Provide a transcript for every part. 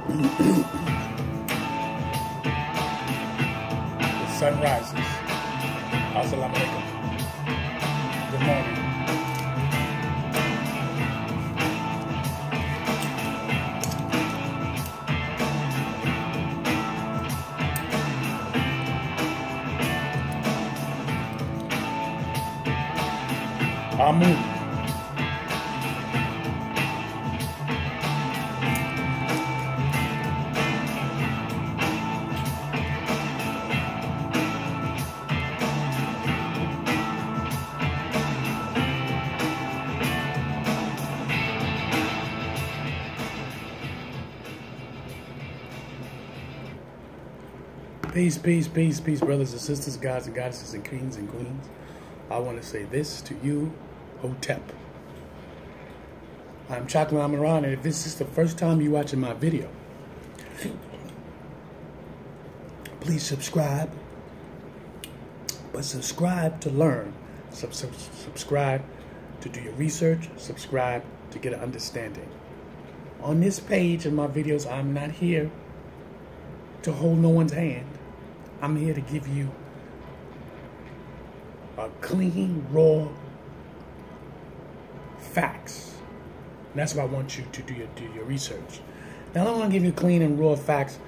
The sun rises. Assalamu alaikum. Good morning. Amun. Peace, peace, peace, peace, brothers and sisters, gods and goddesses, and kings and queens. I want to say this to you, Hotep. I'm Chocolate Amun Ra, and if this is the first time you're watching my video, please subscribe. But subscribe to learn. Subscribe to do your research. Subscribe to get an understanding. On this page in my videos, I'm not here to hold no one's hand. I'm here to give you a clean, raw facts. And that's what I want you to do your research. Now, I don't want to give you clean and raw facts.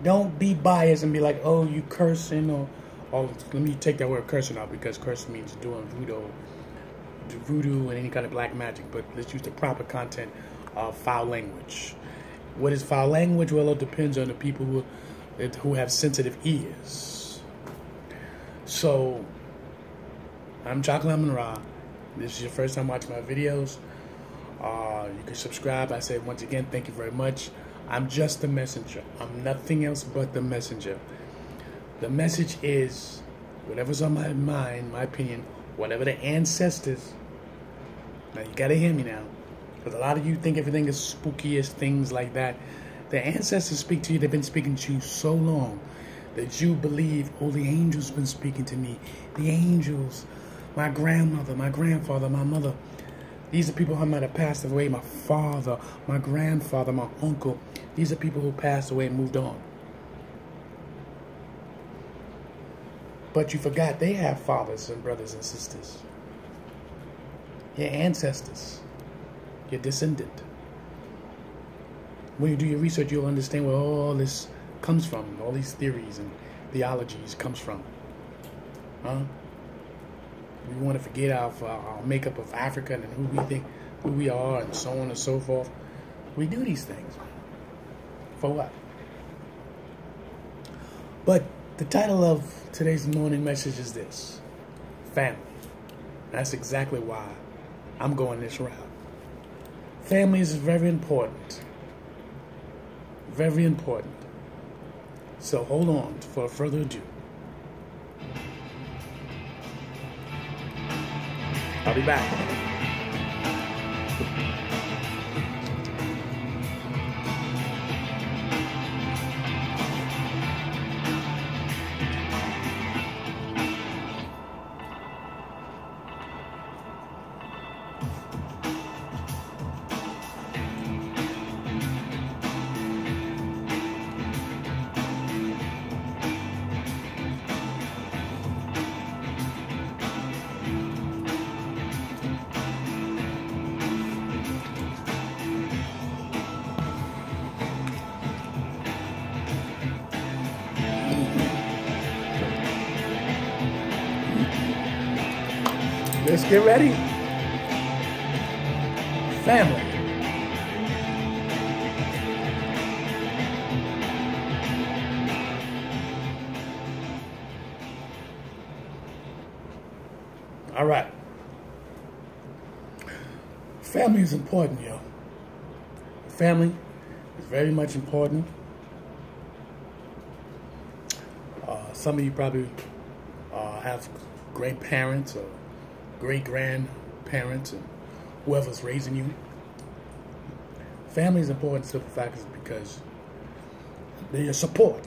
Don't be biased and be like, oh, you cursing, or let me take that word cursing out, because cursing means doing voodoo and any kind of black magic. But let's use the proper content of foul language. What is foul language? Well, it depends on the people who have sensitive ears. So, I'm Chocolate Amun Ra. This is your first time watching my videos. You can subscribe. I say once again, thank you very much. I'm just the messenger. I'm nothing else but the messenger. The message is whatever's on my mind, my opinion, whatever the ancestors. Now, you got to hear me now, because a lot of you think everything is spookiest, things like that. The ancestors speak to you. They've been speaking to you so long that you believe, oh, the angels been speaking to me. The angels, my grandmother, my grandfather, my mother. These are people who might have passed away. My father, my grandfather, my uncle. These are people who passed away and moved on. But you forgot they have fathers and brothers and sisters. Your ancestors, your descendant. When you do your research, you'll understand where all this comes from. All these theories and theologies comes from. Huh? We want to forget our makeup of Africa and who we are, and so on and so forth. We do these things. For what? But the title of today's morning message is this: family. That's exactly why I'm going this route. Family is very important. Very important. So hold on for further ado. I'll be back. Let's get ready. Family. All right. Family is important, yo. Family is very much important. Some of you probably have great parents or great-grandparents and whoever's raising you. Family is important, simple fact is because they're your support.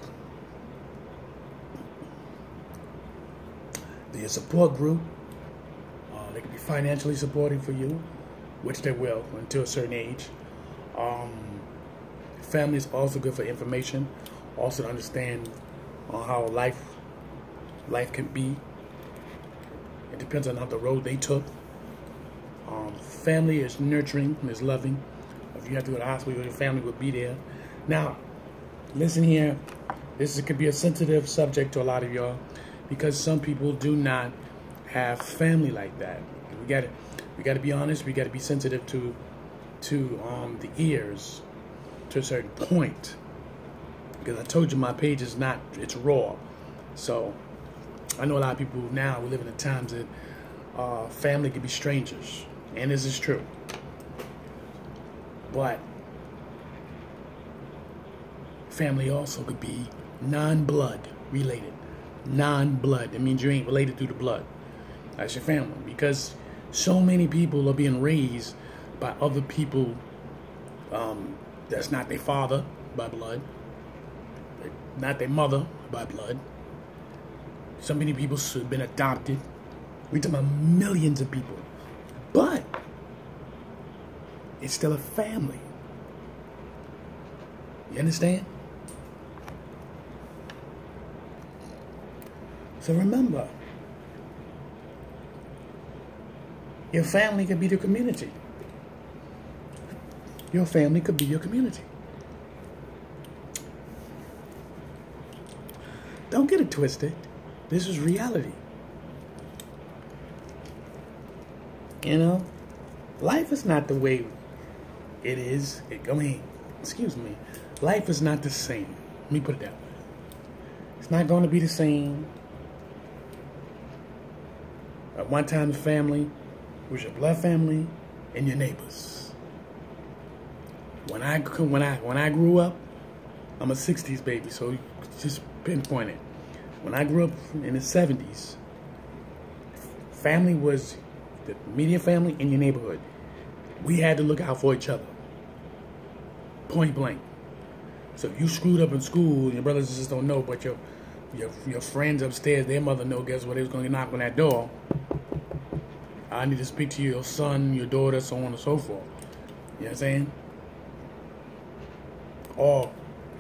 They're your support group. They can be financially supporting for you, which they will until a certain age. family is also good for information, also to understand how life can be. It depends on how the road they took. Family is nurturing, is loving. If you have to go to the hospital, your family will be there. Now, listen here. This could be a sensitive subject to a lot of y'all because some people do not have family like that. We got to be honest. We got to be sensitive to the ears to a certain point. Because I told you my page is not, it's raw. So I know a lot of people now, we live in the times that family can be strangers. And this is true. But family also could be non-blood related. Non-blood. That means you ain't related through the blood. That's your family. Because so many people are being raised by other people that's not their father by blood, not their mother by blood. So many people have been adopted. We're talking about millions of people. But it's still a family. You understand? So remember, your family could be the community. Your family could be your community. Don't get it twisted. This is reality. You know, life is not the way it is. Excuse me. Life is not the same. Let me put it that way. It's not going to be the same. At one time, the family was your blood family and your neighbors. When I grew up, I'm a 60s baby, so just pinpoint it. When I grew up in the 70s, family was the immediate family in your neighborhood. We had to look out for each other. Point blank. So if you screwed up in school, your brothers and sisters don't know, but your friends upstairs, their mother know, guess what, they was going to knock on that door. I need to speak to your son, your daughter, so on and so forth. You know what I'm saying? Or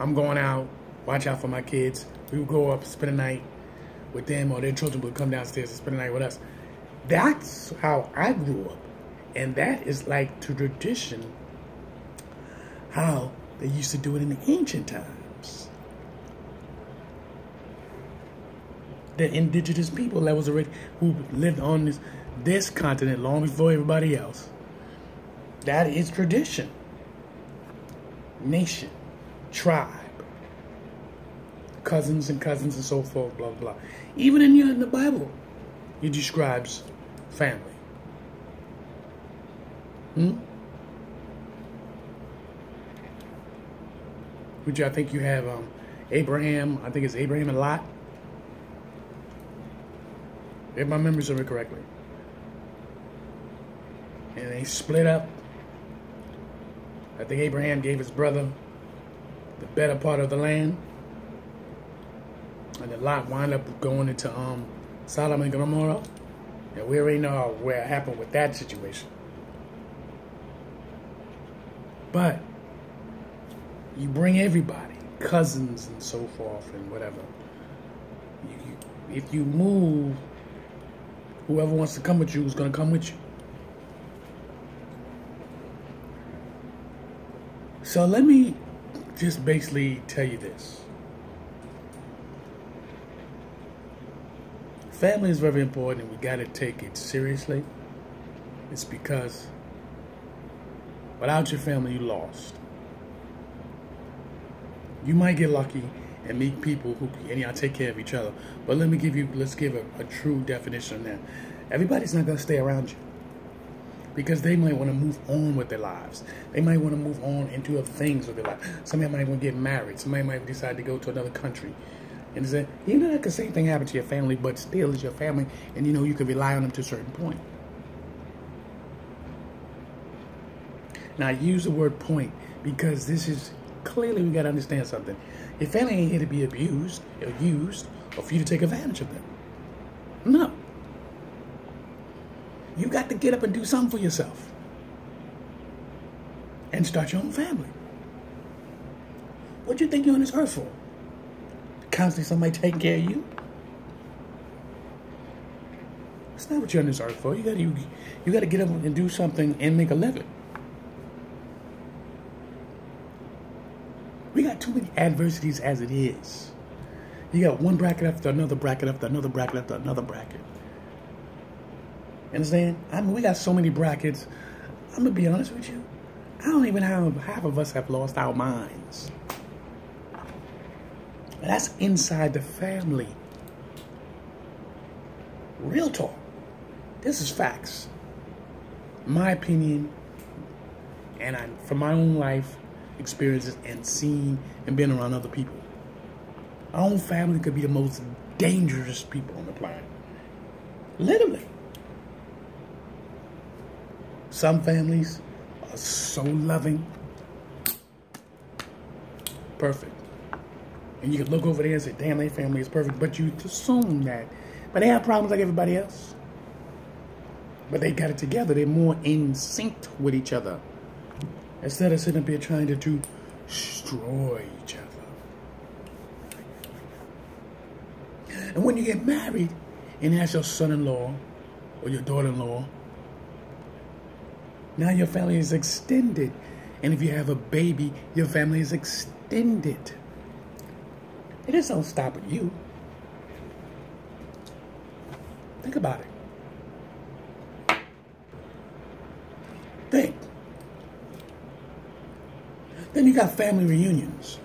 I'm going out, watch out for my kids. We would go up, spend a night with them, or their children would come downstairs and spend the night with us. That's how I grew up. And that is like the tradition, how they used to do it in the ancient times. The indigenous people that was already, who lived on this continent long before everybody else. That is tradition. Nation. Tribe. Cousins and so forth, blah, blah, blah. Even in the Bible, it describes family. Which I think you have Abraham, I think it's Abraham and Lot. If my memory serves me correctly. And they split up. I think Abraham gave his brother the better part of the land. And the Lot wound up going into Sodom and Gomorrah. And we already know where it happened with that situation. But you bring everybody, cousins and so forth and whatever. If you move, whoever wants to come with you is going to come with you. So let me just basically tell you this. Family is very important and we got to take it seriously. It's because without your family, you lost. You might get lucky and meet people who and y'all take care of each other. But let's give a true definition of that. Everybody's not going to stay around you. Because they might want to move on with their lives. They might want to move on into other things with their life. Somebody might want to get married. Somebody might decide to go to another country. And say, you know, that the same thing happen to your family, but still is your family. And you know, you can rely on them to a certain point. Now, I use the word point because this is clearly we got to understand something. Your family ain't here to be abused or used or for you to take advantage of them. No. You got to get up and do something for yourself. And start your own family. What do you think you're on this earth for? Constantly somebody taking care of you? That's not what you're on this earth for. You gotta get up and do something and make a living. We got too many adversities as it is. You got one bracket after another bracket after another bracket after another bracket. Understand? I mean, we got so many brackets. I'm gonna be honest with you. I don't even have half of us have lost our minds. And that's inside the family. Real talk. This is facts. My opinion, and from my own life experiences and seeing and being around other people. Our own family could be the most dangerous people on the planet. Literally. Some families are so loving. Perfect. And you can look over there and say, damn, their family is perfect. But you assume that. But they have problems like everybody else. But they got it together. They're more in sync with each other. Instead of sitting up here trying to destroy each other. And when you get married, and that's your son-in-law or your daughter-in-law, now your family is extended. And if you have a baby, your family is extended. It just don't stop at you. Think about it. Think. Then you got family reunions.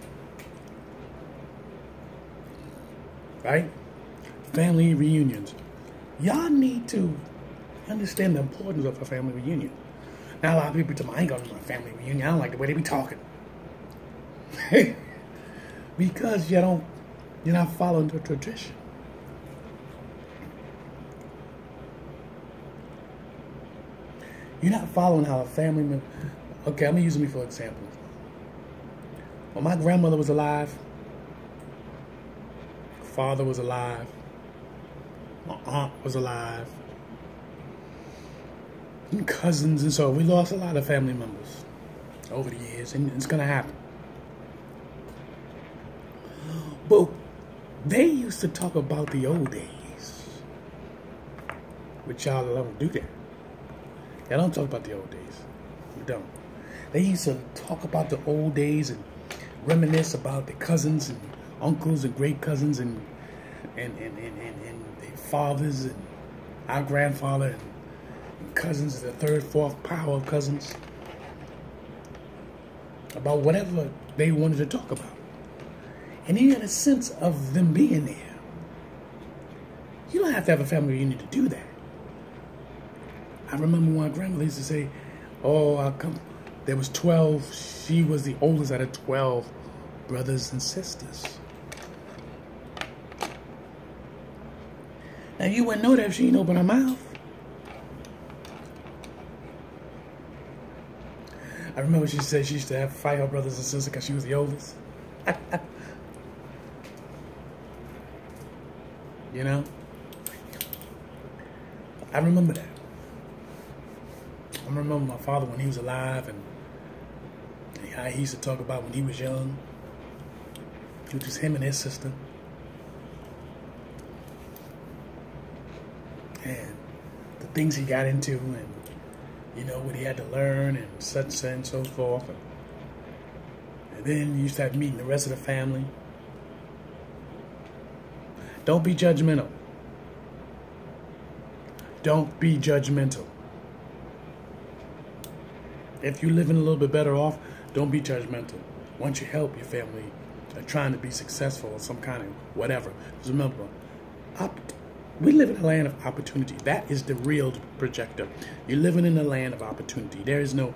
Right? Family reunions. Y'all need to understand the importance of a family reunion. Now a lot of people tell me, I ain't going to my family reunion. I don't like the way they be talking. Because you're not following the tradition. You're not following how a family member... Okay, I'm using me for example. When my grandmother was alive, father was alive, my aunt was alive, and cousins, and so we lost a lot of family members over the years, and it's going to happen. But they used to talk about the old days. But y'all don't do that. Y'all don't talk about the old days. You don't. They used to talk about the old days and reminisce about the cousins and uncles and great cousins and their fathers and our grandfather and cousins, the third, fourth power of cousins. About whatever they wanted to talk about. And you had a sense of them being there. You don't have to have a family reunion to do that. I remember my grandmother used to say, oh, there was 12. She was the oldest out of 12 brothers and sisters. Now, you wouldn't know that if she didn't open her mouth. I remember she said she used to have 5 brothers and sisters because she was the oldest. You know? I remember that. I remember my father when he was alive and how he used to talk about when he was young. It was just him and his sister. And the things he got into and, you know, what he had to learn and such and so forth. And then you start meeting the rest of the family. Don't be judgmental. Don't be judgmental. If you're living a little bit better off, don't be judgmental. Once you help your family trying to be successful in some kind of whatever. Just remember, we live in a land of opportunity. That is the real projector. You're living in a land of opportunity. There is no,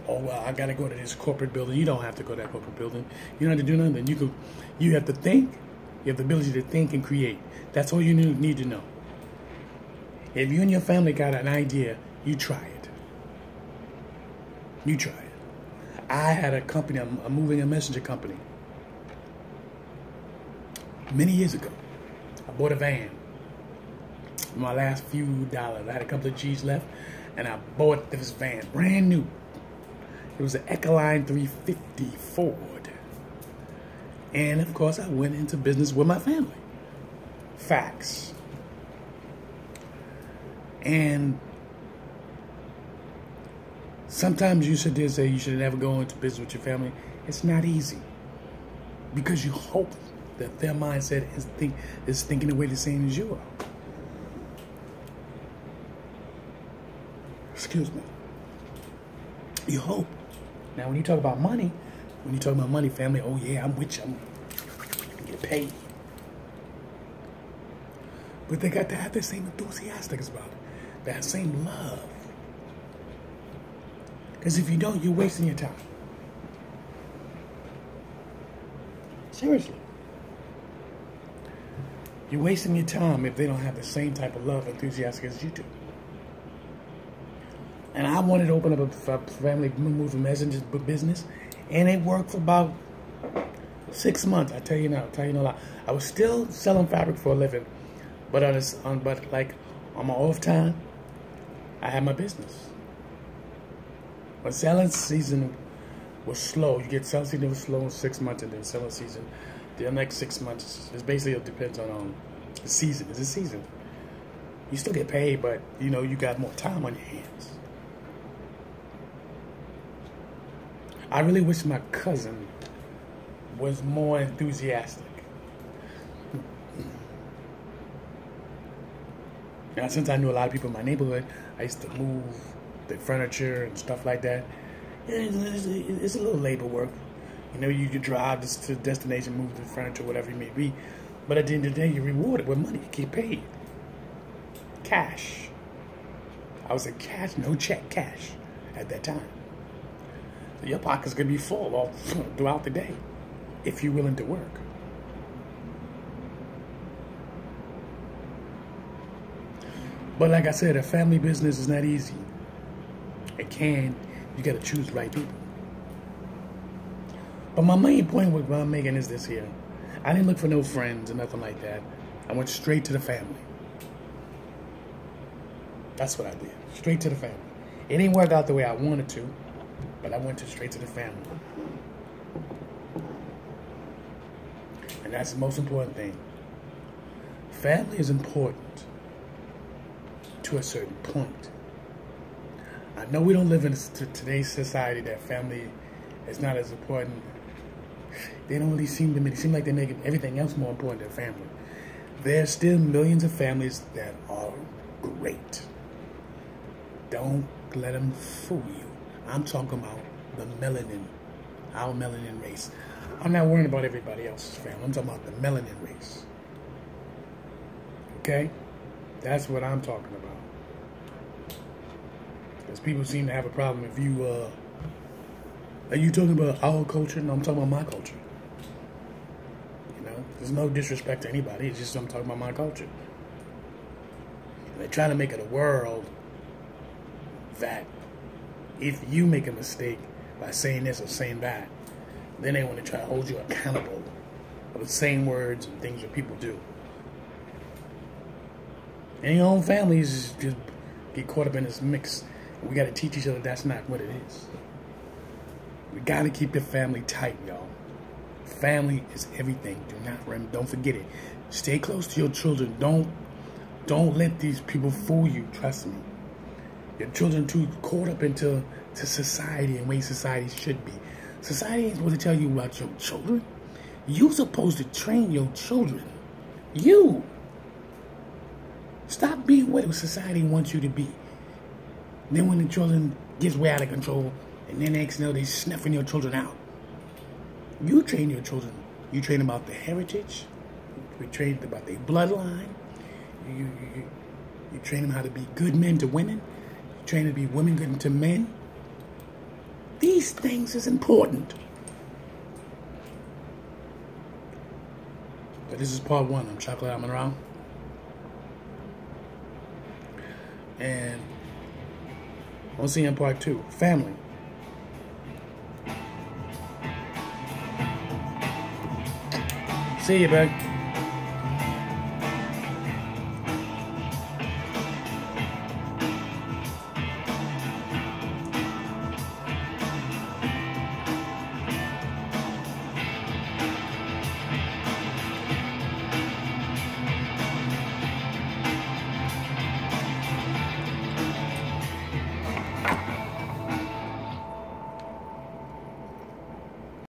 oh, well, I got to go to this corporate building. You don't have to go to that corporate building. You don't have to do nothing. You have to think. You have the ability to think and create. That's all you need to know. If you and your family got an idea, you try it. You try it. I had a company, a moving and messenger company. Many years ago, I bought a van. My last few dollars, I had a couple of G's left, and I bought this van, brand new. It was an Ecoline 350 Ford. And of course, I went into business with my family. Facts. And sometimes you sit there and say you should never go into business with your family. It's not easy. Because you hope that their mindset is thinking the way the same as you are. Excuse me. You hope. Now, when you talk about money, family, oh yeah, I'm with you. I'm get paid. But they got to have the same enthusiastic about it. That same love. Because if you don't, you're wasting your time. Seriously. You're wasting your time if they don't have the same type of love and enthusiasm as you do. And I wanted to open up a family moving messenger business, and it worked for about 6 months. I tell you no lie. I was still selling fabric for a living, but on my off time, I had my business. But selling season was slow. You get selling season was slow in 6 months, and then selling season, the next 6 months, it basically depends on the season. It's a season. You still get paid, but you know you got more time on your hands. I really wish my cousin was more enthusiastic. Now, since I knew a lot of people in my neighborhood, I used to move the furniture and stuff like that. It's a little labor work. You know, you drive to the destination, move the furniture, whatever it may be. But at the end of the day, you're rewarded with money. You get paid. Cash. I was in cash, no check, cash at that time. So your pocket's going to be full all throughout the day if you're willing to work. But like I said, a family business is not easy. You got to choose the right people. But my main point with what I'm making is this here. I didn't look for no friends or nothing like that. I went straight to the family. That's what I did. Straight to the family. It didn't work out the way I wanted to, but I went straight to the family. And that's the most important thing. Family is important to a certain point. I know we don't live in today's society that family is not as important. They don't really seem to me. It seems like they're making everything else more important than family. There's still millions of families that are great. Don't let them fool you. I'm talking about our melanin race. I'm not worrying about everybody else's family. I'm talking about the melanin race. Okay? That's what I'm talking about. Because people seem to have a problem if you, are you talking about our culture? No, I'm talking about my culture. You know, there's no disrespect to anybody. It's just I'm talking about my culture. And they're trying to make it a world that if you make a mistake by saying this or saying that, then they want to try to hold you accountable for the same words and things that people do. And your own families just get caught up in this mix. We got to teach each other that's not what it is. We got to keep your family tight, y'all. Family is everything. Don't forget it. Stay close to your children. Don't let these people fool you. Trust me. Your children too caught up into society and ways society should be. Society ain't supposed to tell you about your children. You're supposed to train your children. You. Stop being what society wants you to be. Then when the children gets way out of control, and then next you know they snuffing your children out. You train your children. You train them about their heritage. You train them about their bloodline. You train them how to be good men to women. You train them to be women good to men. These things is important. But this is part 1. I'm Chocolate Amun Ra. And I'll see you in part 2. Family. See you, babe.